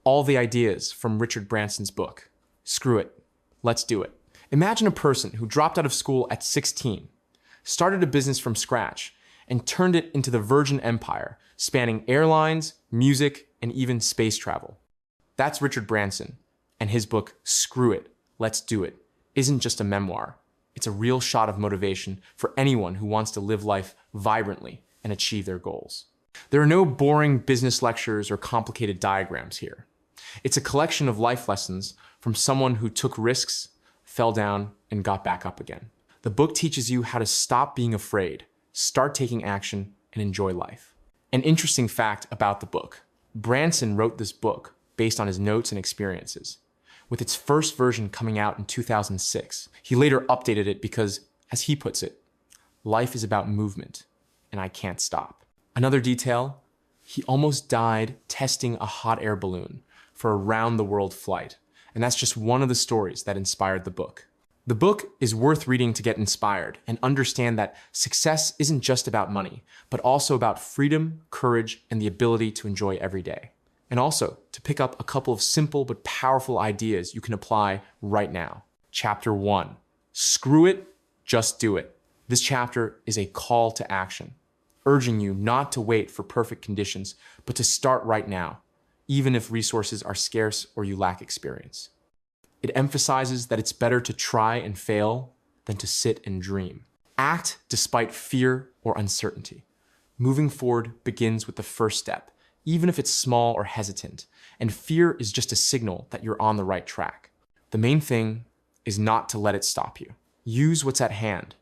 all the ideas from Richard Branson's book. Screw it. Let's do it. Imagine a person who dropped out of school at 16, started a business from scratch, and turned it into the Virgin Empire, spanning airlines, music, and even space travel. That's Richard Branson, and his book, Screw It, Let's Do It, isn't just a memoir. It's a real shot of motivation for anyone who wants to live life vibrantly and achieve their goals. There are no boring business lectures or complicated diagrams here. It's a collection of life lessons from someone who took risks, fell down, and got back up again. The book teaches you how to stop being afraid, start taking action, and enjoy life. An interesting fact about the book: Branson wrote this book based on his notes and experiences. With its first version coming out in 2006, he later updated it because, as he puts it, life is about movement, and I can't stop. Another detail, he almost died testing a hot air balloon for a round-the-world flight, and that's just one of the stories that inspired the book. The book is worth reading to get inspired and understand that success isn't just about money, but also about freedom, courage, and the ability to enjoy every day. And also to pick up a couple of simple but powerful ideas you can apply right now. Chapter 1, Screw It, Just Do It. This chapter is a call to action, urging you not to wait for perfect conditions, but to start right now, even if resources are scarce or you lack experience. It emphasizes that it's better to try and fail than to sit and dream. Act despite fear or uncertainty. Moving forward begins with the first step, even if it's small or hesitant, and fear is just a signal that you're on the right track. The main thing is not to let it stop you. Use what's at hand.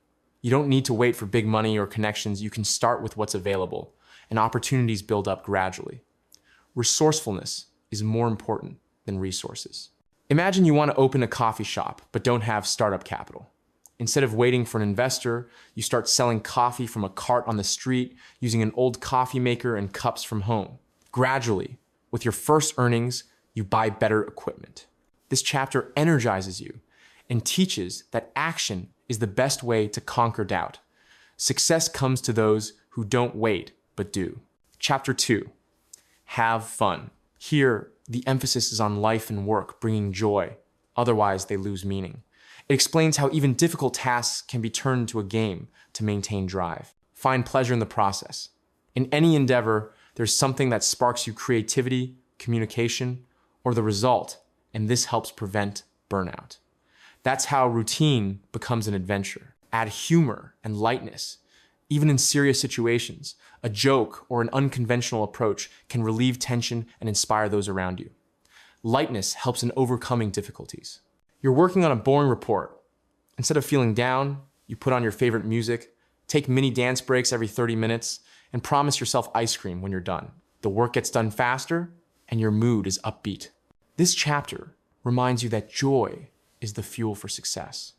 You don't need to wait for big money or connections. You can start with what's available, and opportunities build up gradually. Resourcefulness is more important than resources. Imagine you want to open a coffee shop, but don't have startup capital. Instead of waiting for an investor, you start selling coffee from a cart on the street using an old coffee maker and cups from home. Gradually, with your first earnings, you buy better equipment. This chapter energizes you and teaches that action is the best way to conquer doubt. Success comes to those who don't wait, but do. Chapter 2, Have Fun. Here, the emphasis is on life and work bringing joy, otherwise they lose meaning. It explains how even difficult tasks can be turned into a game to maintain drive. Find pleasure in the process. In any endeavor, there's something that sparks you creativity, communication, or the result, and this helps prevent burnout. That's how routine becomes an adventure. Add humor and lightness. Even in serious situations, a joke or an unconventional approach can relieve tension and inspire those around you. Lightness helps in overcoming difficulties. You're working on a boring report. Instead of feeling down, you put on your favorite music, take mini dance breaks every 30 minutes, and promise yourself ice cream when you're done. The work gets done faster, and your mood is upbeat. This chapter reminds you that joy is the fuel for success.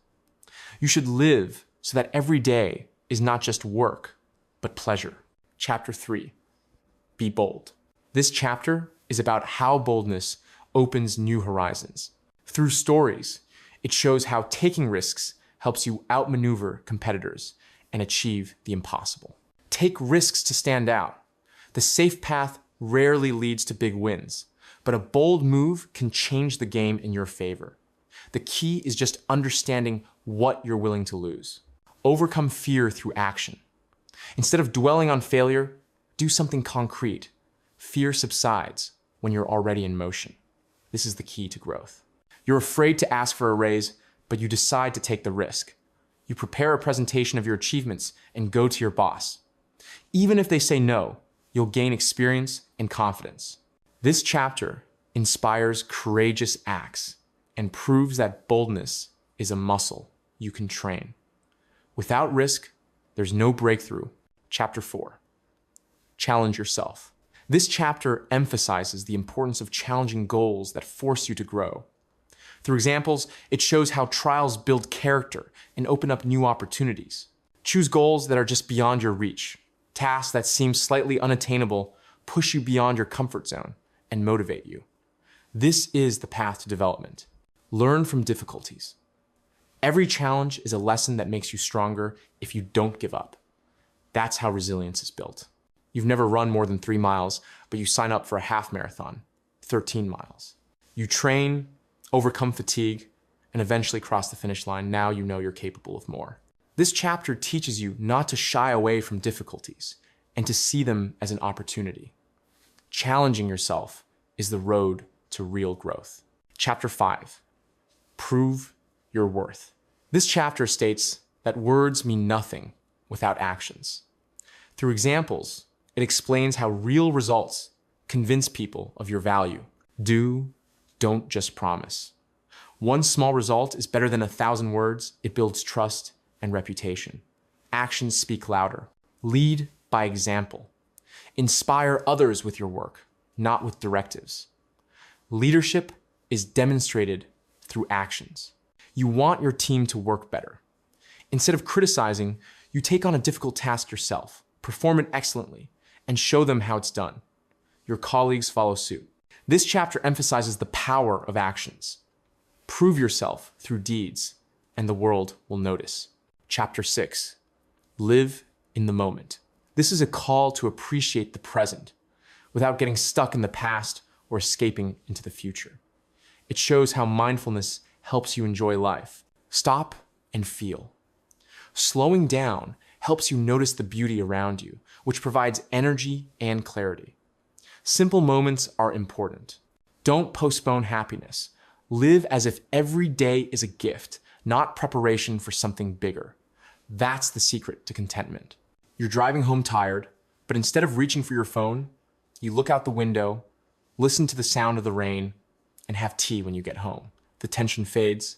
You should live so that every day is not just work, but pleasure. Chapter 3, Be Bold. This chapter is about how boldness opens new horizons. Through stories, it shows how taking risks helps you outmaneuver competitors and achieve the impossible. Take risks to stand out. The safe path rarely leads to big wins, but a bold move can change the game in your favor. The key is just understanding what you're willing to lose. Overcome fear through action. Instead of dwelling on failure, do something concrete. Fear subsides when you're already in motion. This is the key to growth. You're afraid to ask for a raise, but you decide to take the risk. You prepare a presentation of your achievements and go to your boss. Even if they say no, you'll gain experience and confidence. This chapter inspires courageous acts and proves that boldness is a muscle you can train. Without risk, there's no breakthrough. Chapter 4, Challenge Yourself. This chapter emphasizes the importance of challenging goals that force you to grow. Through examples, it shows how trials build character and open up new opportunities. Choose goals that are just beyond your reach. Tasks that seem slightly unattainable push you beyond your comfort zone and motivate you. This is the path to development. Learn from difficulties. Every challenge is a lesson that makes you stronger if you don't give up. That's how resilience is built. You've never run more than 3 miles, but you sign up for a half marathon. 13 miles. You train, overcome fatigue, and eventually cross the finish line. Now you know you're capable of more. This chapter teaches you not to shy away from difficulties and to see them as an opportunity. Challenging yourself is the road to real growth. Chapter 5, prove your worth. This chapter states that words mean nothing without actions. Through examples, it explains how real results convince people of your value. Do, don't just promise. One small result is better than 1,000 words. It builds trust and reputation. Actions speak louder. Lead by example. Inspire others with your work, not with directives. Leadership is demonstrated through actions. You want your team to work better. Instead of criticizing, you take on a difficult task yourself, perform it excellently, and show them how it's done. Your colleagues follow suit. This chapter emphasizes the power of actions. Prove yourself through deeds, and the world will notice. Chapter 6, live in the moment. This is a call to appreciate the present without getting stuck in the past or escaping into the future. It shows how mindfulness helps you enjoy life. Stop and feel. Slowing down helps you notice the beauty around you, which provides energy and clarity. Simple moments are important. Don't postpone happiness. Live as if every day is a gift, not preparation for something bigger. That's the secret to contentment. You're driving home tired, but instead of reaching for your phone, you look out the window, listen to the sound of the rain, and have tea when you get home. The tension fades,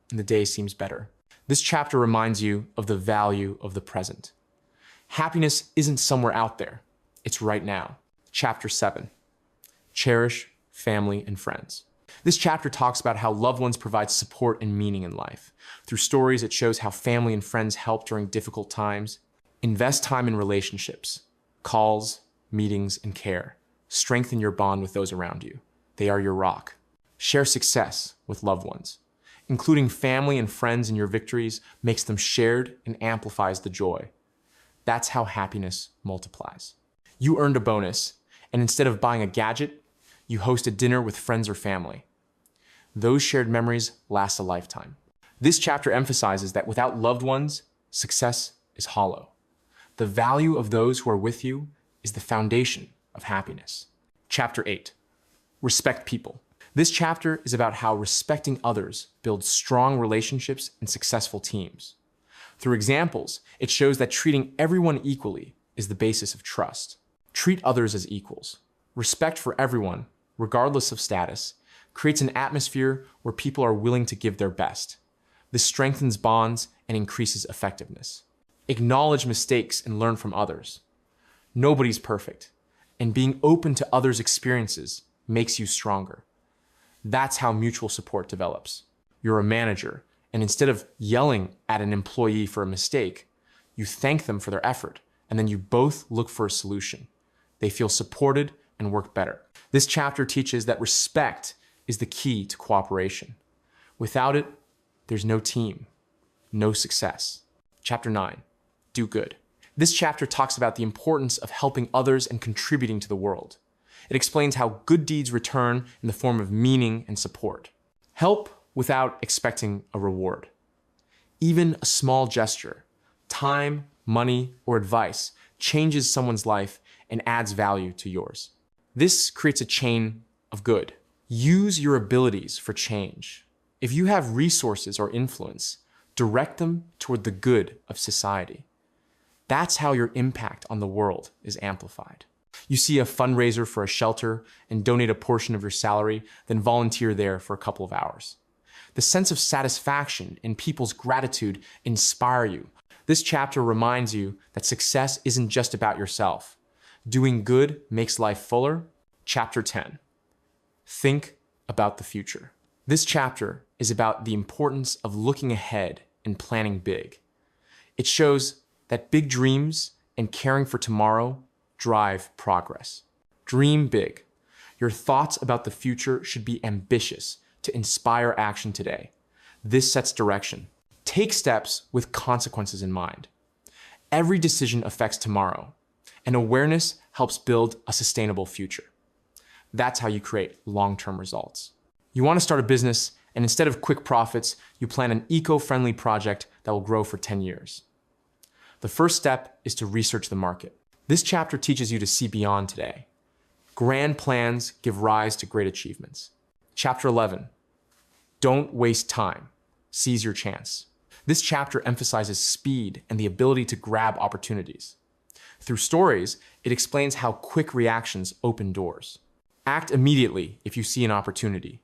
and the day seems better. This chapter reminds you of the value of the present. Happiness isn't somewhere out there. It's right now. Chapter 7, cherish family and friends. This chapter talks about how loved ones provide support and meaning in life. Through stories, it shows how family and friends help during difficult times. Invest time in relationships, calls, meetings, and care. Strengthen your bond with those around you. They are your rock. Share success with loved ones. Including family and friends in your victories makes them shared and amplifies the joy. That's how happiness multiplies. You earned a bonus, and instead of buying a gadget, you host a dinner with friends or family. Those shared memories last a lifetime. This chapter emphasizes that without loved ones, success is hollow. The value of those who are with you is the foundation of happiness. Chapter 8, respect people. This chapter is about how respecting others builds strong relationships and successful teams. Through examples, it shows that treating everyone equally is the basis of trust. Treat others as equals. Respect for everyone, regardless of status, creates an atmosphere where people are willing to give their best. This strengthens bonds and increases effectiveness. Acknowledge mistakes and learn from others. Nobody's perfect, and being open to others' experiences makes you stronger. That's how mutual support develops. You're a manager, and instead of yelling at an employee for a mistake, you thank them for their effort, and then you both look for a solution. They feel supported and work better. This chapter teaches that respect is the key to cooperation. Without it, there's no team, no success. Chapter 9, do good. This chapter talks about the importance of helping others and contributing to the world. It explains how good deeds return in the form of meaning and support. Help without expecting a reward. Even a small gesture, time, money, or advice changes someone's life and adds value to yours. This creates a chain of good. Use your abilities for change. If you have resources or influence, direct them toward the good of society. That's how your impact on the world is amplified. You see a fundraiser for a shelter and donate a portion of your salary, then volunteer there for a couple of hours. The sense of satisfaction and people's gratitude inspire you. This chapter reminds you that success isn't just about yourself. Doing good makes life fuller. Chapter 10, think about the future. This chapter is about the importance of looking ahead and planning big. It shows that big dreams and caring for tomorrow drive progress. Dream big. Your thoughts about the future should be ambitious to inspire action today. This sets direction. Take steps with consequences in mind. Every decision affects tomorrow, and awareness helps build a sustainable future. That's how you create long-term results. You want to start a business, and instead of quick profits, you plan an eco-friendly project that will grow for 10 years. The first step is to research the market. This chapter teaches you to see beyond today. Grand plans give rise to great achievements. Chapter 11, don't waste time. Seize your chance. This chapter emphasizes speed and the ability to grab opportunities. Through stories, it explains how quick reactions open doors. Act immediately if you see an opportunity.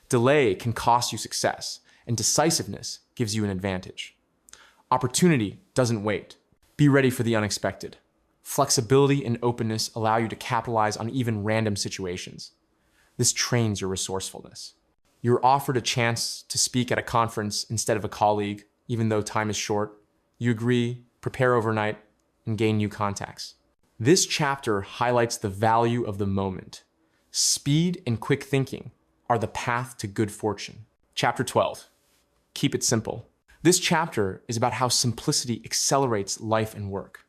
Delay can cost you success, and decisiveness gives you an advantage. Opportunity doesn't wait. Be ready for the unexpected. Flexibility and openness allow you to capitalize on even random situations. This trains your resourcefulness. You're offered a chance to speak at a conference instead of a colleague, even though time is short. You agree, prepare overnight, and gain new contacts. This chapter highlights the value of the moment. Speed and quick thinking are the path to good fortune. Chapter 12, keep it simple. This chapter is about how simplicity accelerates life and work.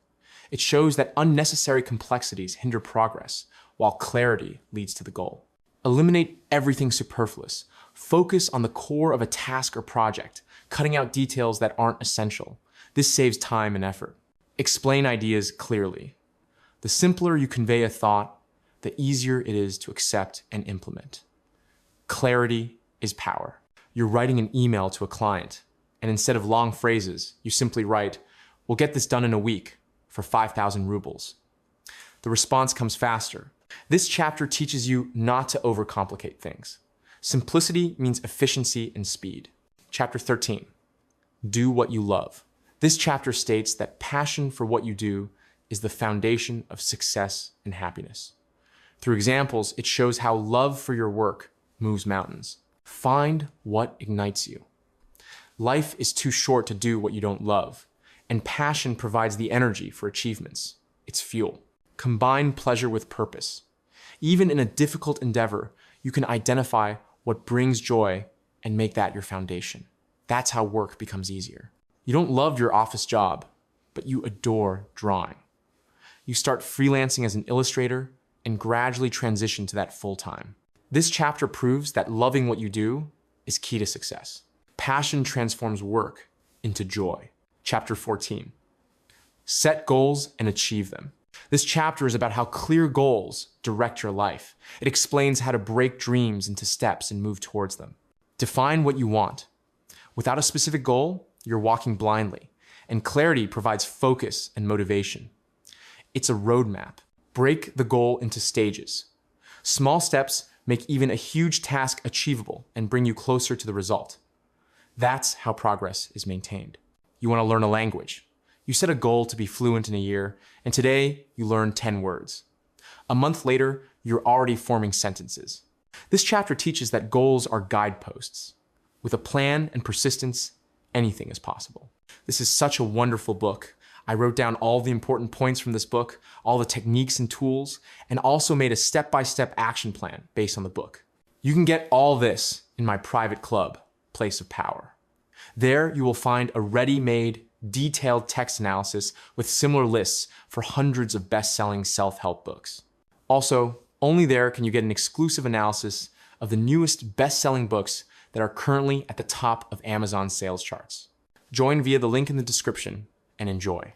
It shows that unnecessary complexities hinder progress, while clarity leads to the goal. Eliminate everything superfluous. Focus on the core of a task or project, cutting out details that aren't essential. This saves time and effort. Explain ideas clearly. The simpler you convey a thought, the easier it is to accept and implement. Clarity is power. You're writing an email to a client, and instead of long phrases, you simply write, "We'll get this done in a week for 5,000 rubles. The response comes faster. This chapter teaches you not to overcomplicate things. Simplicity means efficiency and speed. Chapter 13, do what you love. This chapter states that passion for what you do is the foundation of success and happiness. Through examples, it shows how love for your work moves mountains. Find what ignites you. Life is too short to do what you don't love, and passion provides the energy for achievements. It's fuel. Combine pleasure with purpose. Even in a difficult endeavor, you can identify what brings joy and make that your foundation. That's how work becomes easier. You don't love your office job, but you adore drawing. You start freelancing as an illustrator and gradually transition to that full-time. This chapter proves that loving what you do is key to success. Passion transforms work into joy. Chapter 14, set goals and achieve them. This chapter is about how clear goals direct your life. It explains how to break dreams into steps and move towards them. Define what you want. Without a specific goal, you're walking blindly, and clarity provides focus and motivation. It's a roadmap. Break the goal into stages. Small steps make even a huge task achievable and bring you closer to the result. That's how progress is maintained. You want to learn a language. You set a goal to be fluent in a year, and today you learn 10 words. A month later, you're already forming sentences. This chapter teaches that goals are guideposts. With a plan and persistence, anything is possible. This is such a wonderful book. I wrote down all the important points from this book, all the techniques and tools, and also made a step-by-step action plan based on the book. You can get all this in my private club, Place of Power. There you will find a ready-made, detailed text analysis with similar lists for hundreds of best-selling self-help books. Also, only there can you get an exclusive analysis of the newest best-selling books that are currently at the top of Amazon sales charts. Join via the link in the description and enjoy.